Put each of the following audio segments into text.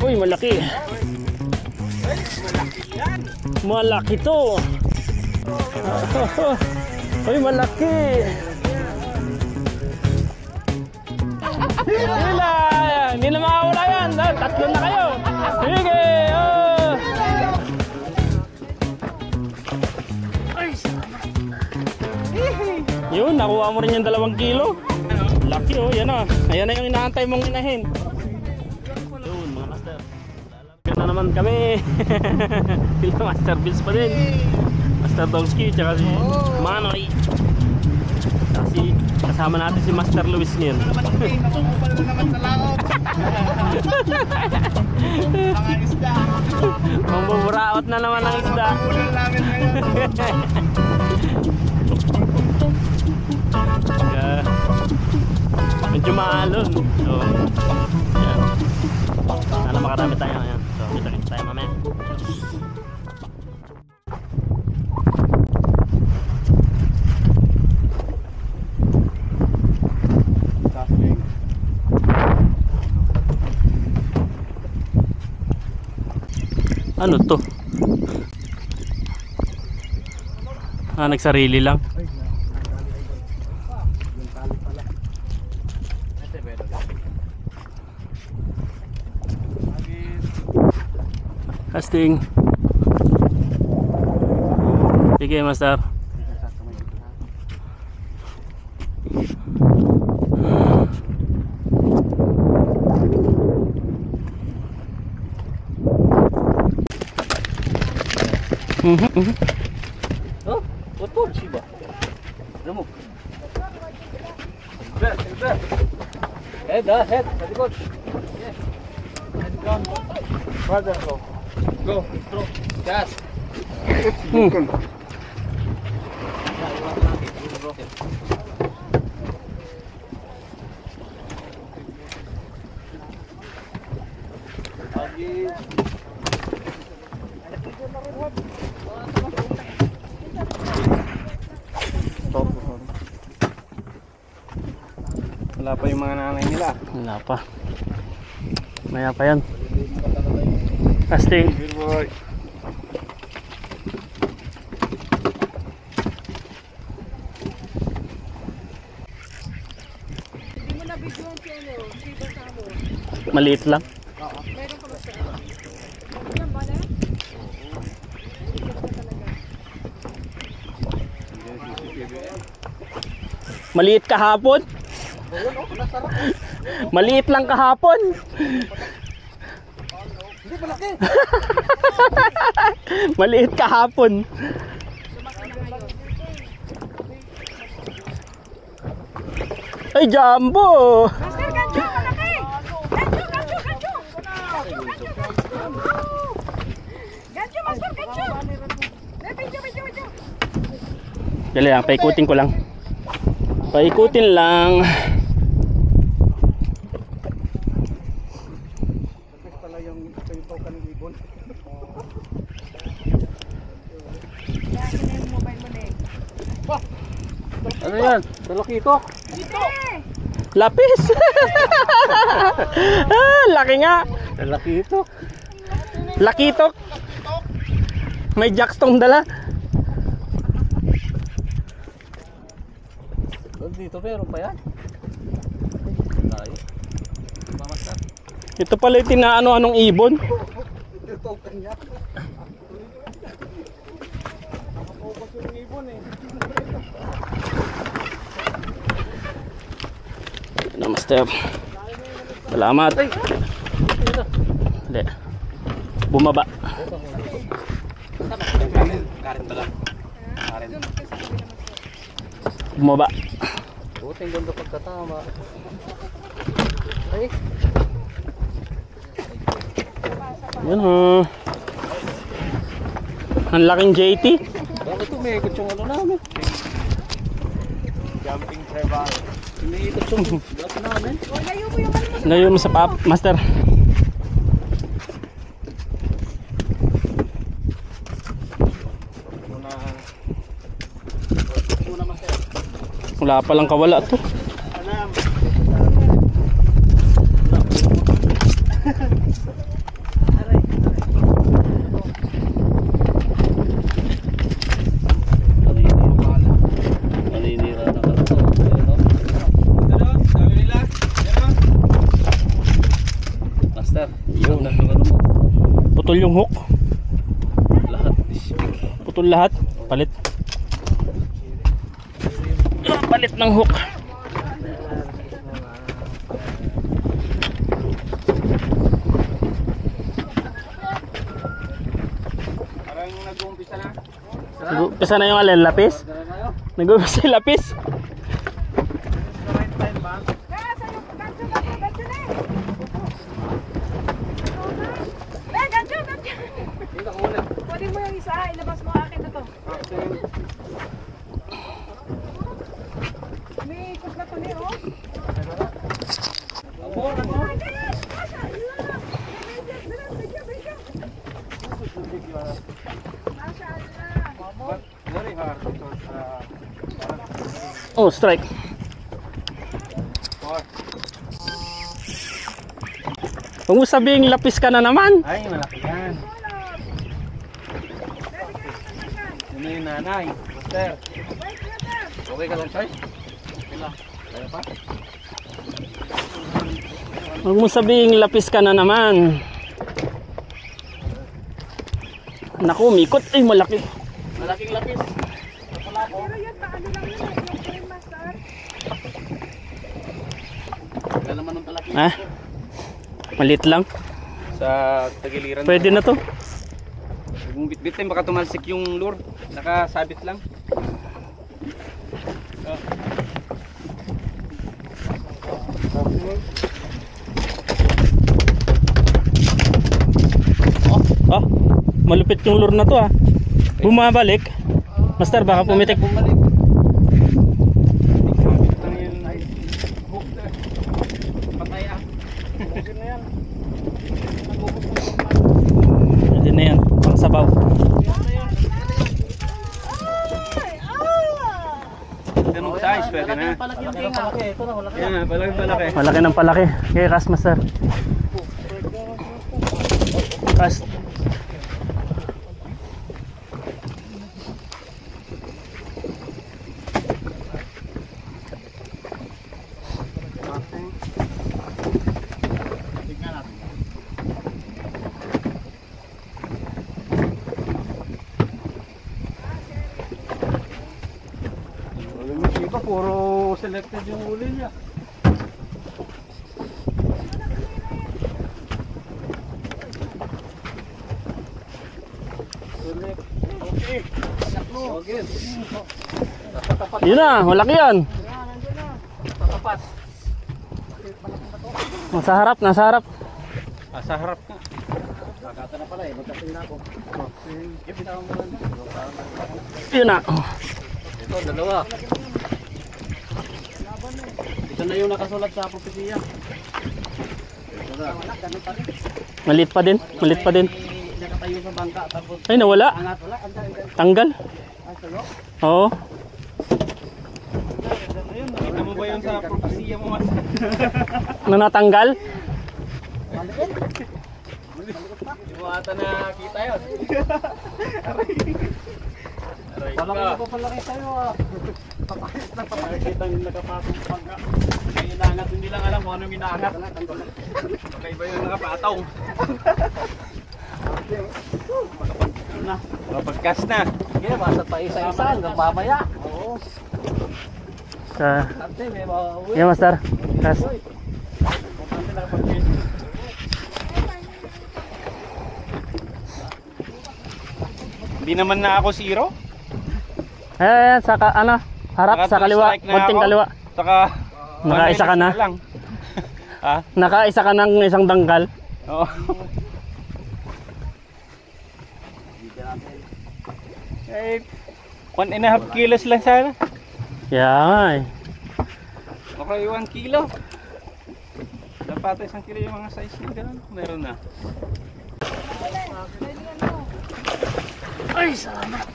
Uy, malaki. Malaki to. Uy, malaki. Hindi na makawala yan. Tatlo na kayo. Sige. Yun, nakuha mo rin yung 2 kilo. Laki oh, yan ah. Ayan na yung inaantay mong inahin. Yun mga master. Lalagyan na naman kami. Sila Master Bills pa din. Master Dogski, tsaka si Manoy. Kasi kasama natin si Master Luis ngayon. Nakupal naman sa laot. Mga isda. Mambuburaot na naman ang isda. Ulan namin ngayon. Medyo maalon. So, yan. Sana makarami tayo ngayon. So, kita-kita tayo mamaya. Ano to? Nagsarili lang. Casting. Sige, Master. Oh, what for Shiba? Remove. Head. Head. Very good. Yes. Head down. Further go. Go. Throw. Gas. Wala pa yung mga nanay nila. Wala pa. Maya pa yan. Casting. Good boy. Hindi mo na video ang channel. Shiba sa mo. Maliit lang. Meron ka ba sa ano? Meron ba na? Maliit kahapon. Maliit lang kahapon. Hindi malaki. Maliit kahapon. Ay, jumbo. Master, gancho, malaki! Gancho! Gancho, Master, gancho! Video. Dali lang, paikutin ko lang. Paikutin lang. Pala yung token ng ibon. Ano yan? Dalakito? Dito! Lapis. Laki nga. Dalakito? Lakitok. May jackstone dala. Dito meron pa yan? Ito pala yung tinaano-anong ibon. Yung token niya. Nakapobas yung ibon eh. Ano, Master? Salamat. Hindi. Bumaba. Karin ba lang? Karin. Bumaba. Buting ganda pagkatama. Ay. Yan o. Ang laking JT. Bakit umiikot yung ano namin? Jumping survival. Umiikot yung gato namin. Layo mo yung ano mo. Layo mo sa pap, Master. Wala palang kawala to. Master. Yun. Ano mo? Putol yung hook. Lahat is big. Putol lahat. Palit. Palit ng hook. Parang nag-uumpisa na. Nag-umpisa na yung alin, lapis? Nag-umpisa yung lapis? Kaya sa'yo, gancho, gancho na eh. Gancho, gancho. Dito ka muna. Kunin mo yung isa, ilabas mo akin na to. May ikot na to ni, oh. Oh my gosh! Mashallah! Mashallah! Very hard because Oh, strike. Huwag mo sabihin lapis ka na naman. ay, malaki yan. Yun na yung nanay. Master. Okay ka lang, Choy? Okay lang. Kaya pa? Huwag mo sabihin lapis ka na naman. Naku, mikot. Ay, malaki. Malaking lapis. Pero yun, paano lang yun, yung game master. Wala naman ng talaki. Ah, malit lang. Sa tagiliran. Pwede na to. Kung bit-bitin baka tumalsik yung lure. Nakasabit lang. Ah, malupit yung lure na to ah. Bumabalik. Master, baka pumitik. Bumalik. Patay ah. Pwede na yan. Pang sabaw. Ganun ka size, pwede na. Palaki yung tinga. Ito na, wala Yan, palaki. Malaki ng palaki. Okay, cast master. Cast. Iba, puro selected yung huli niya. Okay. Okay. Yun na, malaki yan. Tatapat. Nasa harap, nasa harap. Sa harap nga. Kakata na pala eh, magkasing na ako. Yun na. Ito, dalawa. Ito na yung nakasulat sa propesya. Malit pa din, malit pa din. Nakatayo sa bangka tapos Ay, nawala. angat. Wala, Tanggal. Oo. Kita mo ba yun sa propesya mo, mas? Na natanggal? Hindi mo ata nakita yun. Wala ko pala kayo sa'yo ah. Nakita yung nakapatong bangka. May inaangat, hindi lang alam kung ano yung inaangat. Okay ba yung nakapatong? Mapagkas na. Sige, basta pa isa-isa hanggang mamaya. Oo. Sa... Ate, may mauwi. Yan, master. Cast. Importante na kapag hindi naman na ako zero. Ayan, sa ano, harap, sa kaliwa, konting kaliwa. Saka Nakaisa ka na? lang. Ha? Nakaisa ka ng isang dangkal. Oo. Eh, 1.5 kilos lang sana. Yan. Okay, 1 kilo. Dapat 1 kilo yung mga size na gano'n. Meron na. Ay, salamat.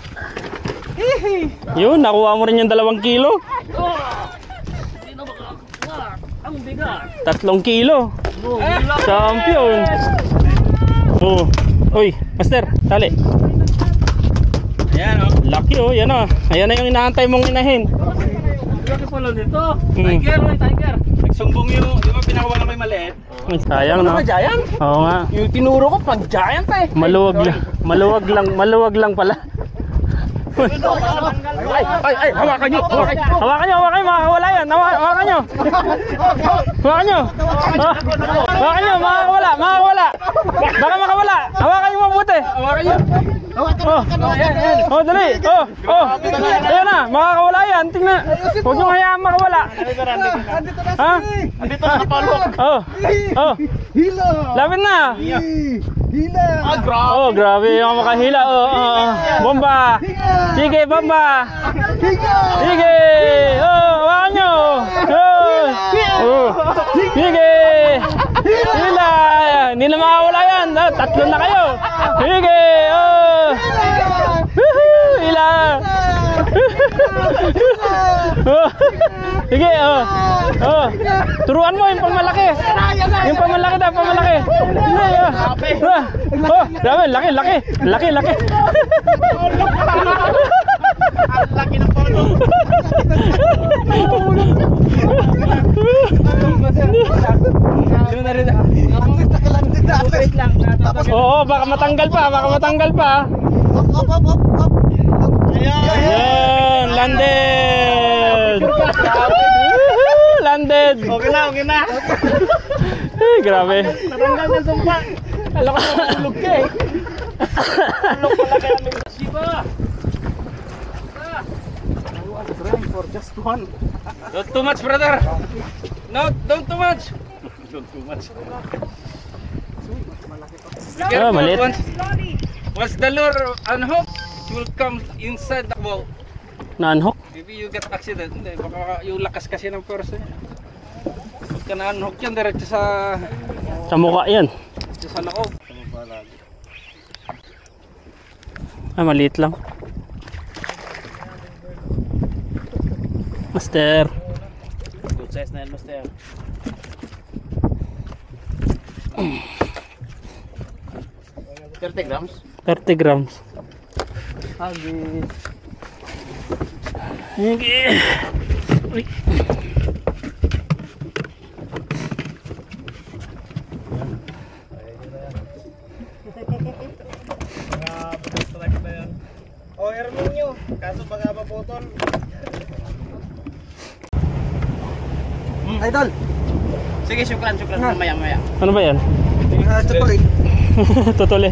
Yun, nakuha mo rin yung 2 kilo. Ang bigat. 3 kilo. Champion. Oh. Uy, master, tali. Ayan o. Lucky oh, yan oh. Ayan na yung inaantay mong inahin. Laki pala nito. Mm. Tiger. sumbong yung, di ba pinakawalan ko yung maliit? Ay, sayang, no? Giant? Oo nga. Yung tinuro ko pang giant eh. Maluwag lang pala. Ay, hawakan nyo. Hawakan nyo, makakawala yan. Hawakan nyo. Hawakan nyo, makakawala. Baka makawala. Hawakan nyo mabuti. Hawakan nyo. Oh, dali. Ayan na, makakawala yan. Tingnan. Huwag nyo hayaan makawala. Ha? Andito na kapalok. Oh. Lapit na. Hila! Ah, grabe. Oh, grabe yung makahila. Bomba. Sige, bomba. Sige. Hawakan nyo. Sige. Hila. Hindi na makawala yan. Tatlo na kayo. Sige. Hila. Sige, turuan mo yung pamalaki. Yung pamalaki daw, pamalaki. Grabe, laki. Laki ng polo. Oo, baka matanggal pa. Ayan, landed. Landed. Okay na. Ay, grabe. Natanggal ng sumpa. Alam ko natulog ka eh. Tulog pala kaya may siba. For just one. Don't too much, brother. No, don't too much. Don't too much. Be careful. Maliit. Once the lure unhook, it will come inside the ball. Na-unhook? Maybe you get accident. Hindi, baka yung lakas kasi ng force niya. Pag ka na-unhook yan, diretso sa Mukha yan. loob. Maliit lang. Master. Good size na yan, master. $30 grams? 30 grams. Hagis. Okay. Uy. O, Hermin nyo. Kaso baka maputol. Idol! Sige, syukran. Maya. Ano ba yan? Chocolate. Tutuli.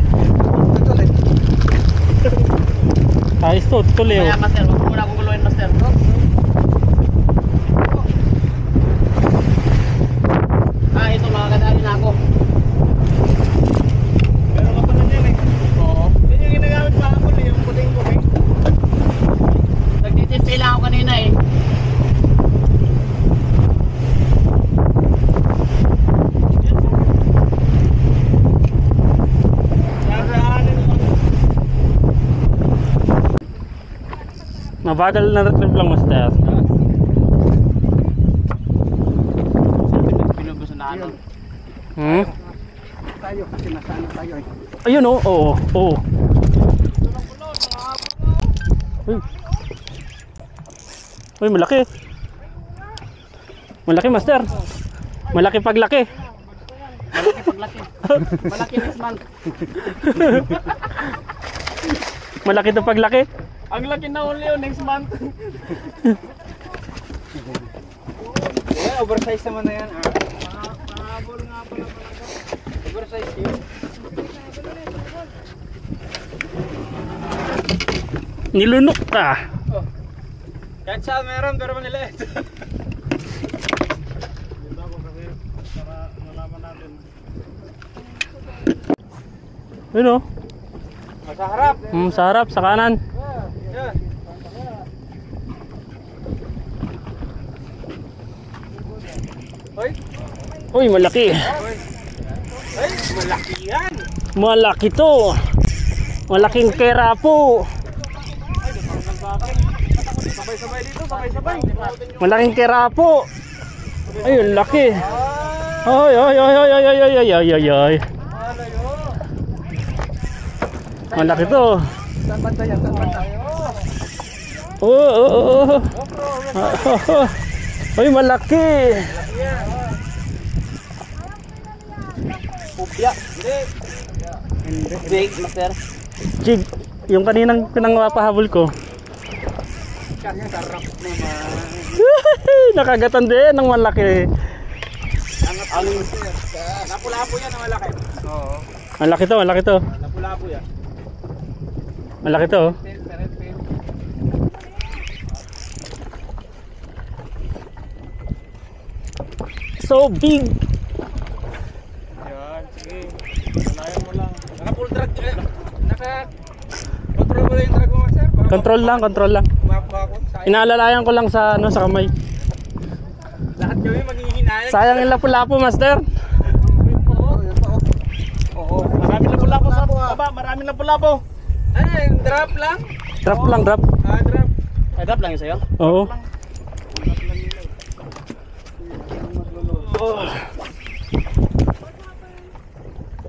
Chocolate. Ayos to, tutuli. Maya, master. Huwag muna akong guluhin, master. Ito, makakadali na ako. Meron ka pa na yan eh. Oo. Yan yung ginagamit pa ako yung puting ko eh. Nagtitisay lang ako kanina eh. Mabagal na trip lang, master. Pinubusan na ano. Tayo, kasi nasaan na tayo eh. Ayun, oo. Uy, malaki. Malaki, master. Malaki paglaki. Malaki next month. Malaki to paglaki. Ang laki na uli yun next month. Oversize naman na yan. Mahabol nga pala. Oversize yun. Nilunok ka. Oh. Kahit saan meron pero manila ito. Para malaman natin. Ayun, Sa harap. sa harap, sa kanan. Yeah. Hoy. Uy, malaki. Ay, malaki yan. Malaki to. Malaking kerapo. Sabay-sabay dito, sabay-sabay. Malaking kerapo. Ayun, laki. Ay. Malaki to. Saan banda yan? Saan banda? Oo. Ay, malaki. Pupya. Hindi. Big, master. Jig, yung kaninang pinangpahabol ko. Kanya sarap naman. Nakagatan din ng malaki. Ang napula-po yan ang malaki. Oo. Malaki to, malaki to. Napula-po yan. Malaki to. Oh. So big. Yan, sige. Sanayan mo lang. Naka-full drag. Naka-control mo lang yung drag mo, sir. Control lang, control lang. Makuha ko. Inaalalayan ko lang sa ano sa kamay. Lahat kami maghihinayang. Sayang yung lapu-lapu, master. Oo. Maraming lapu-lapu sa baba. Maraming lapu-lapu. Ano yung drop lang? Drop lang, drop. Drop. Ay, drop lang yun sa'yo? Oo.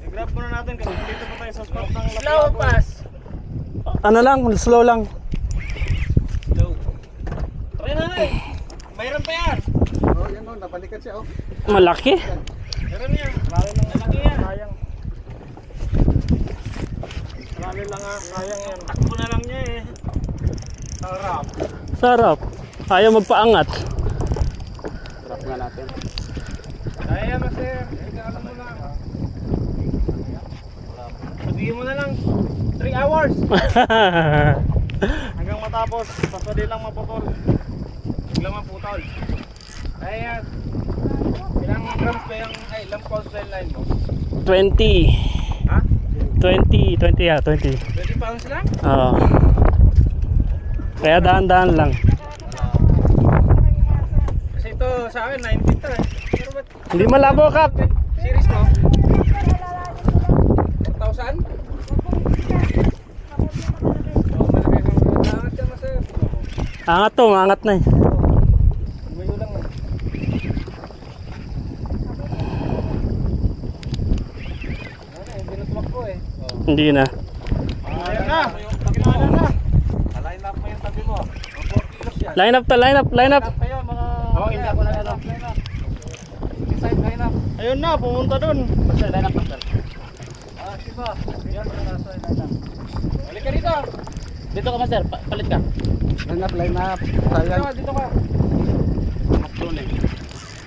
I-grab muna natin kasi dito pa tayo sa spot ng lapu-lapu. Slow pass. Ano lang, slow lang. Slow. Try na eh. Mayroon pa yan. Oh, yan oh, nabalikan siya oh. Malaki. Meron yan. Malaki yan. Sayang. Marami lang nga. Sayang yan. Takbo na lang niya eh. Sarap. Sarap. Ayaw magpaangat. Sarap nga natin. Kaya yan master. Alam mo lang. Sabihin mo na lang 3 hours. Hanggang matapos. Basta di lang maputol. Huwag lang maputol. Kaya yan. Ilang grams ba yung, ay ilang pounds ba yung line mo? 20. Ha? 20 ya, 20. 20 pounds lang? Oo. Kaya daan-daan lang. Kasi ito sa akin 90 to eh. Pero ba't Hindi malabo, Kap. series mo? 4,000? Oo, malaki ng angat yan master. Angat to, angat na eh. Mayo lang eh. Ano eh, binutwak ko eh. Hindi na. Ayan na! Pakilala na! Line up mo yung tabi mo. 4 kilos yan. Line up to, line up, line up. Kayo mga... Oo, hindi ako na line up. Inside line up. Ayun na, pumunta dun. Master, line up master. Siba. Yan, nasa line up. Balik ka dito. Dito ka master, palit ka. Line up, line up. Dito Sayang. ka, dito ka.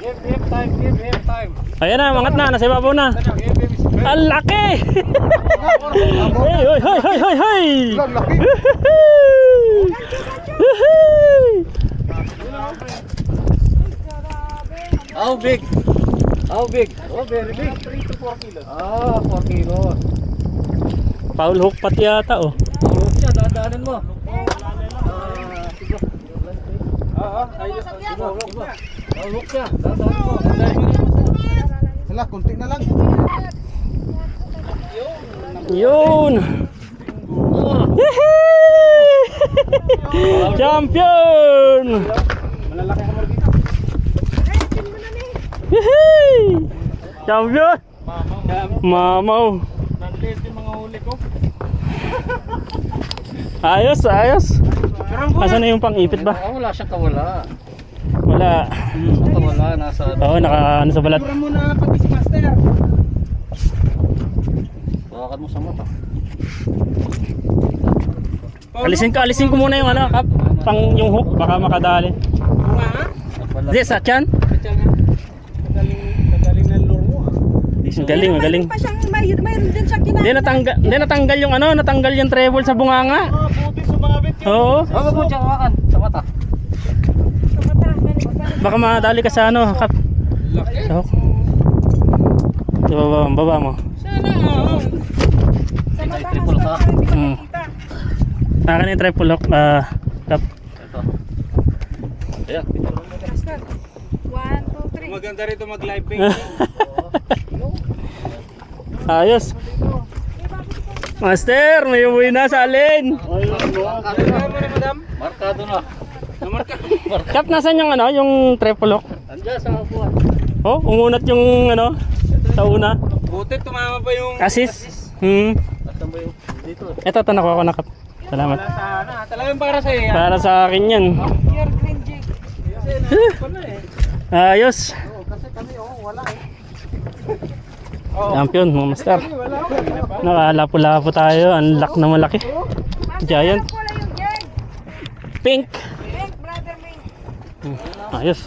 Give him time, give him time. Ayan na, mangat na, nasa ibabaw na. Ano, give him space. Ang laki! Hey, hoy, hoy, hoy, hoy, hoy! Ang laki. How big? How big? Oh, very big. 3 to 4 kilos. Ah, 4 kilos. Paul hook pati yata oh. Puro siya, dadaanan mo. Ayos. Pulok siya, dadaanan mo. Hala, kunti na lang. Yun! Champion! Malalaki ang margita. Champion! Mamaw! Nandiyan yung mga huli ko. Ayos, ayos! Pero Asan na yung pang-ipit ba? wala siyang kawala. Wala. Kawala, nasa... Oo, naka ano sa balat. Pura mo na pati si Master. Bawakan mo sa mata. Alisin ko muna yung ano, Kap. Pang yung hook, baka makadali. Hindi, sa tiyan? Kagaling ng lure mo ah. Ang galing, ang galing. Pa siyang, mayroon din siyang Hindi, natanggal yung ano, natanggal yung treble sa bunganga. Buti sumabit yun. Oo. Huwag mo siya hawakan sa mata. Baka madali ka sa ano, Kap. Laki. Sa hook. Sa baba mo. Sana Sa mata triple ka. Hmm. Akin yung triple hook, Kap. Ito. Ayan, picture mo. 1, 2, 3. Maganda rito mag-live bait. Ayos. Master, may uwi na sa alin. Markado na, madam. Markado na. Kap, nasan yung ano, yung triple hook? Andiyan sa upuan. Oh, umunat yung ano, sa una. Buti tumama pa yung Assist. Hmm. Asan ba yung dito? Ito, nakuha ko na, Kap. Salamat. Wala sana. Talagang para sa iyo. Para sa akin yan. Your green jig. Kasi na, pala eh. Ayos. Oo, kasi kami oh, wala eh. Champion, mga master. Nakalapo-lapo tayo. Ang lak na malaki. Giant. Wala yung gang. Pink. Pink, brother Ming. Ayos.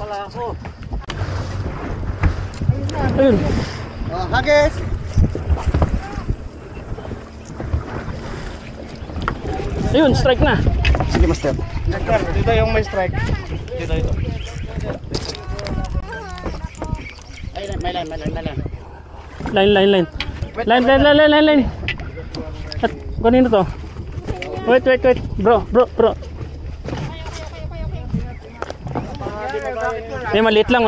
Ayun. Hagis! Ayun, strike na. Sige, master. Dito yung may strike. Dito. Ay, may line. Line. Line. At kanino to? Wait. Bro. Eh, maliit lang.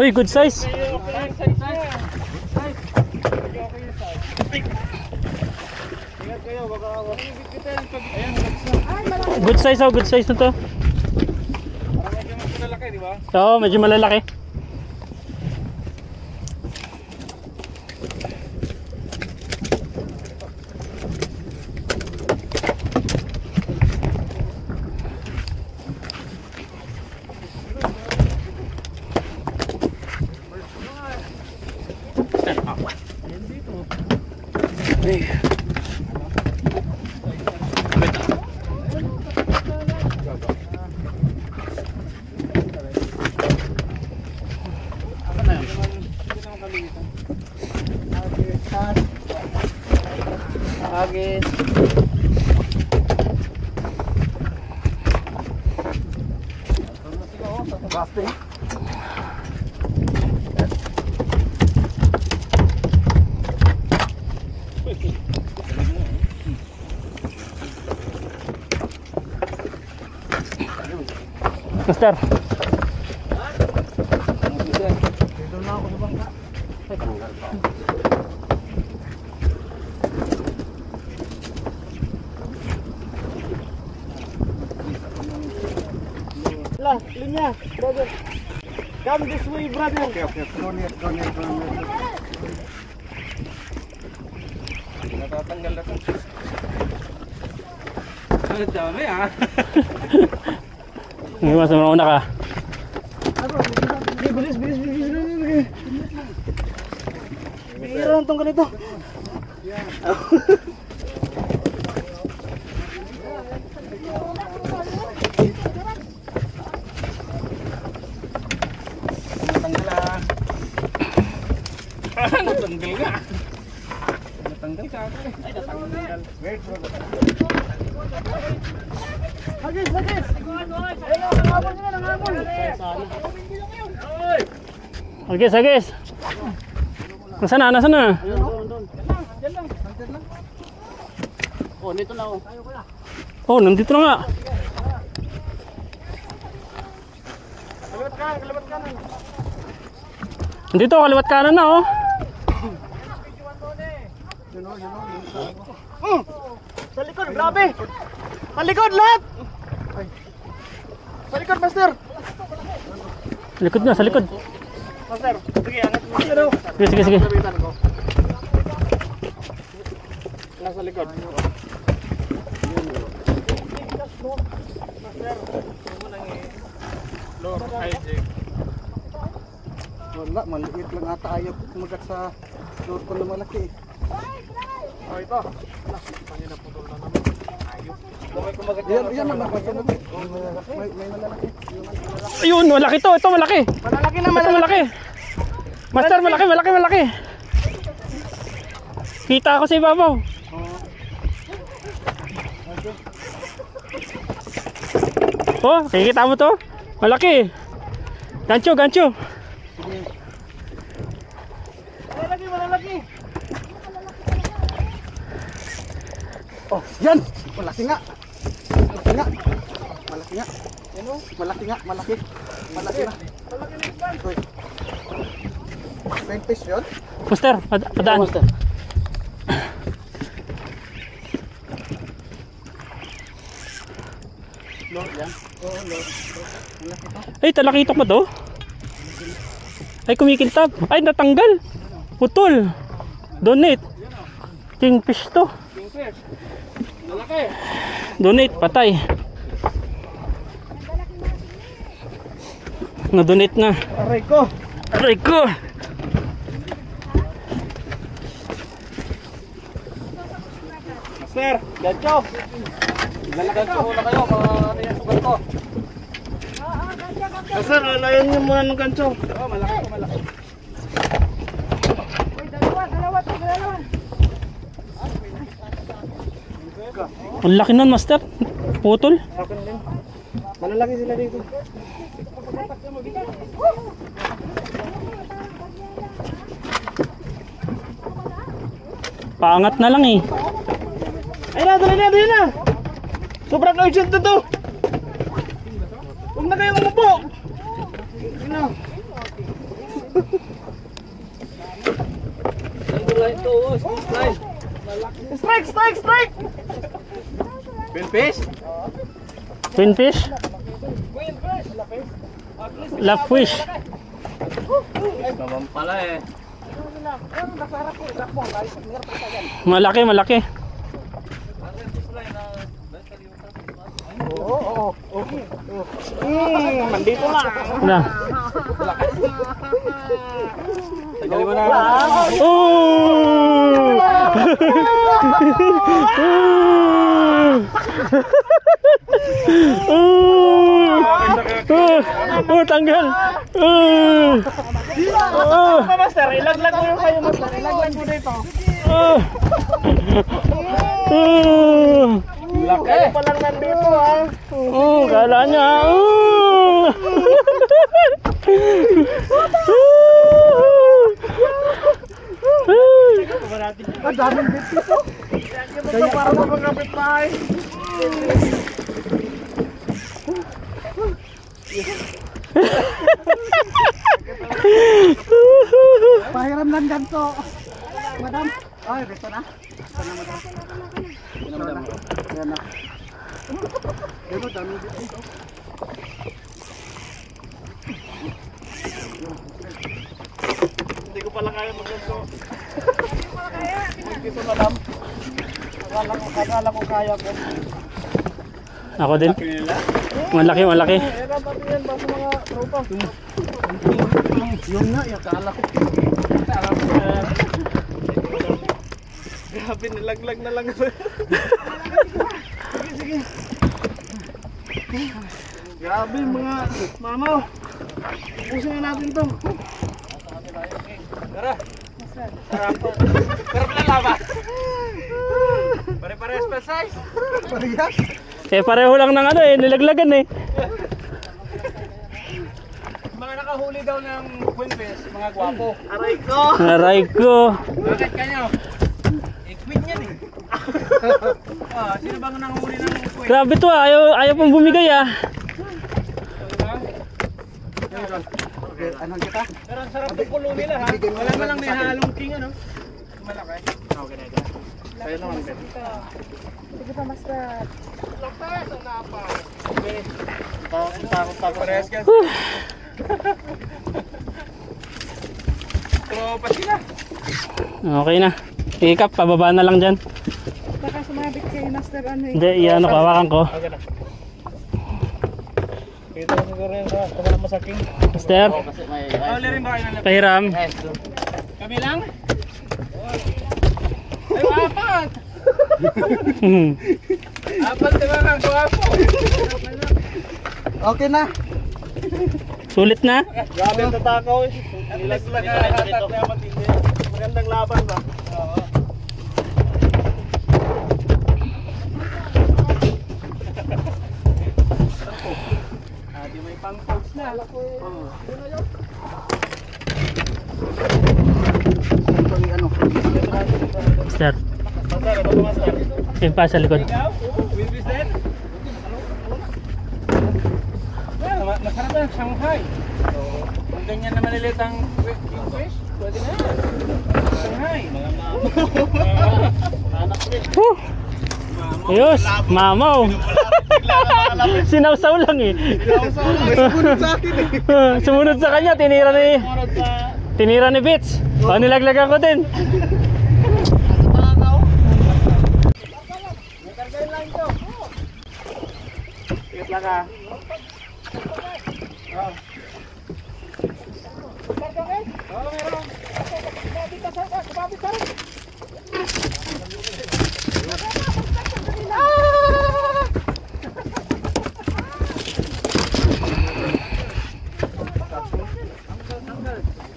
Uy, good size. Good size na to. Oo, medyo malalaki. Hagis. Master. Linya, brother. Come this way, brother. Okay. Go near. Natatanggal na to. Ang dami Ngayon, mas mauna ka. Bilis. Bihira lang tong ganito. Natanggal ka. Ay, natanggal. Wait. Hagis. Agis. Nasaan na? Diyan lang. Oh, nito na oh. Oh, nandito na nga. Kaliwat kanan. Nandito, kaliwat kanan na oh. Sa likod, grabe. Sa likod lahat. Sa likod, master. Sa likod. Master, sige, angat mo. Sige. Lapitan ko. Nasa likod. Master, mo nang Lord hijack. Wala, maliit lang ata ayaw kumagat sa door ko na malaki. Oh, ito. Kanina putol na naman. Ayok. Bukay kumagat Yan na, may malalaki. Ayun, malaki to. Ito malaki. Malalaki na, Ito malaki. Master, malaki. Kita ako sa ibabaw. Oh, kikita mo to? Malaki. Gancho. Malalaki. Oh, yan! Malaki nga! Malaki na. Malaki na. Uy. 20 fish yun? Master, padaan. Master. Lord yan. Oo, Lord. Ay, talakitok ba to? Ay, kumikintab. Ay, natanggal. Putol. Donate. Kingfish to. Kingfish. Lalaki. Donate, patay. Na-donate na. Aray ko. Aray ko! Sir, gancho. Gancho muna kayo, mga ano yung sugat ko. Sir, lalayan niyo muna ng gancho. Oh, malaki ko, malaki. Uy, dalawa to, dalawa. Ang laki nun, master. Putol. Akin din. Malalaki sila dito. Paangat na lang eh. Ay na, dali na. Sobrang urgent na to. Huwag na kayong umupo. Ano? Strike! Bilfish? Twin fish? Love fish. Naman pala eh. Malaki. Oo. Nandito na. Na. Tagalin mo na. Oh! Tanggal. Master, ilaglag mo yung kayo, master. Ilaglag mo dito. Laki pa lang nandito ha. Kala niya. Ang daming bit dito. Kaya para mapagkapit tayo. Pahiram ng ganto. Madam. Ay, dito na. Sana madam. Madam. Yan na. Ito dami dito. Hindi ko pala kaya mag-ganto. Dito madam. Akala ko kaya ko. Ako din. Malaki. Era pati yan ba sa mga tropa? Yun nga, akala ko. Grabe, nilaglag na lang. Sige. Grabe mga mamaw. Ubusin na natin to. Tara. Pero pala laba. Pare-pares pa size. Parehas. Pareho lang ng nilaglagan eh. Mga nakahuli daw ng queenfish, mga gwapo. Aray ko. Aray ko. Bakit kanyo? Queen yan eh. Sino bang nanghuli ng queen? Grabe to ayaw pong bumigay ah. Okay, anong kita? Pero ang sarap ng pulo nila ha. Wala na lang may halong king ano. Malaki. Okay na ito. Ayun naman. Sige pa, master. Lapas ang napa. Okay. Takot. Parehas ka. Tropa sila. Okay na. Ikap, pababa na lang dyan. Baka sumabit kay master ano eh. Hindi, iyan ako, hawakan ko. Okay na. Kita ko siguro yun sa kasama masaking. Master, Huli rin ba kayo ng pahiram. Kami lang? Ay, apat! Apat diba ng guwapo? Okay na. Sulit na. Grabe ang tatakaw eh. Nilaglag na hatat na matindi. Magandang laban ba? Oo. Di may pang-post na. Ano? Master, Master, ito ba master? yung pa sa likod. Ikaw? Wilbis din? Well, masarap na, Shanghai. Kung ganyan na maliliit ang kingfish, pwede na yan. Shanghai. Anak din. Ayos, mamaw. Sinawsaw lang eh. Sumunod sa akin eh. Sumunod sa kanya, tinira ni Bits. Nilaglagan ko din. Ingat lang ha. Oo, meron.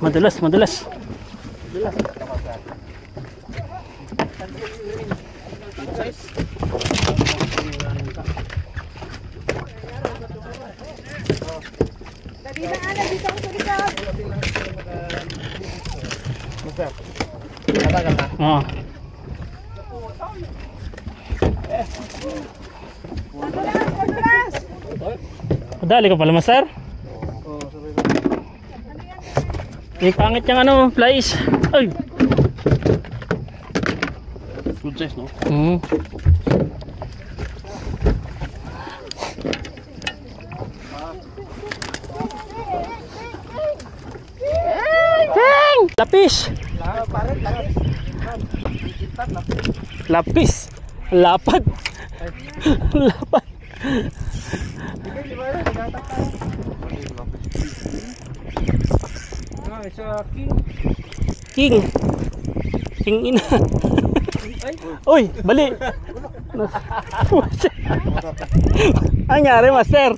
Madulas, madulas. Dali na, Ana, dito ako sa likod. Master. Tatagal na. Oo. Madulas! Dali ka pala, master. Oo, sabay Yung pangit yung ano, flies. Ay. good size, no? Lapis. Lapis. Lapad. Lapad. King. King ina. Uy, bali. Ang nangyari, master?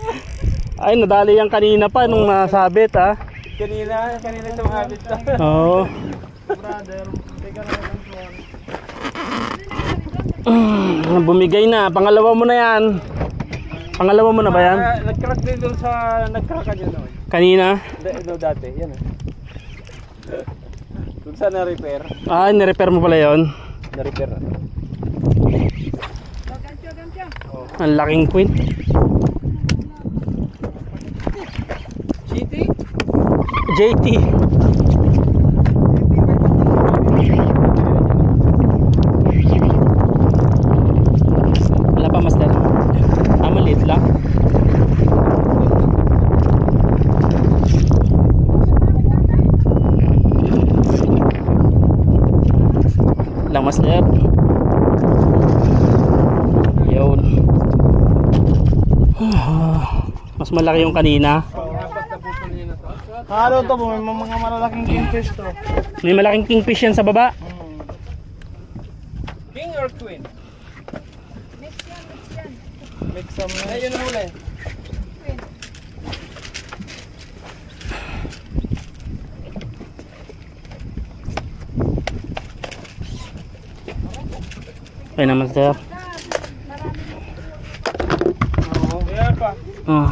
Ay, nadali yan kanina pa nung nasabit, ha? Kanina sa mga habit na. Oo. Brother, teka lang Bumigay na. Pangalawa mo na yan. Pangalawa mo na ba yan? Nag-crack din doon sa nag-crack yun naman. Kanina? Dati, yan eh. Doon sa na-repair. Ah, nirepair mo pala yun. Na-repair na. Ang laking queen. Chitty? JT. Wala pa, master. Ah, maliit lang. Lang, master. Yun. Mas malaki yung kanina. Halo to, may mga malalaking kingfish to. May malaking kingfish yan sa baba. King or queen? Mix some. Ayun na huli. Okay naman, sir. Oo, kaya pa. Oh.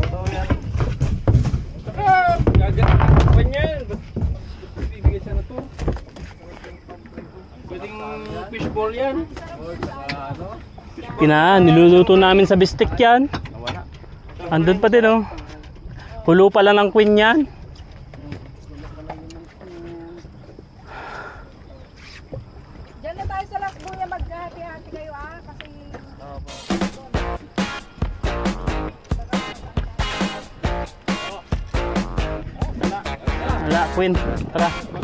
Totoo yan. Gagawin yan. Bibigay siya na to. Pwedeng fishball yan. Niluluto namin sa bistik yan. Andun pa din, oh. Hulo pala ng queen yan. Diyan na tayo sa Las Buya, maghahati-hati kayo kasi... Wala, queen. Tara.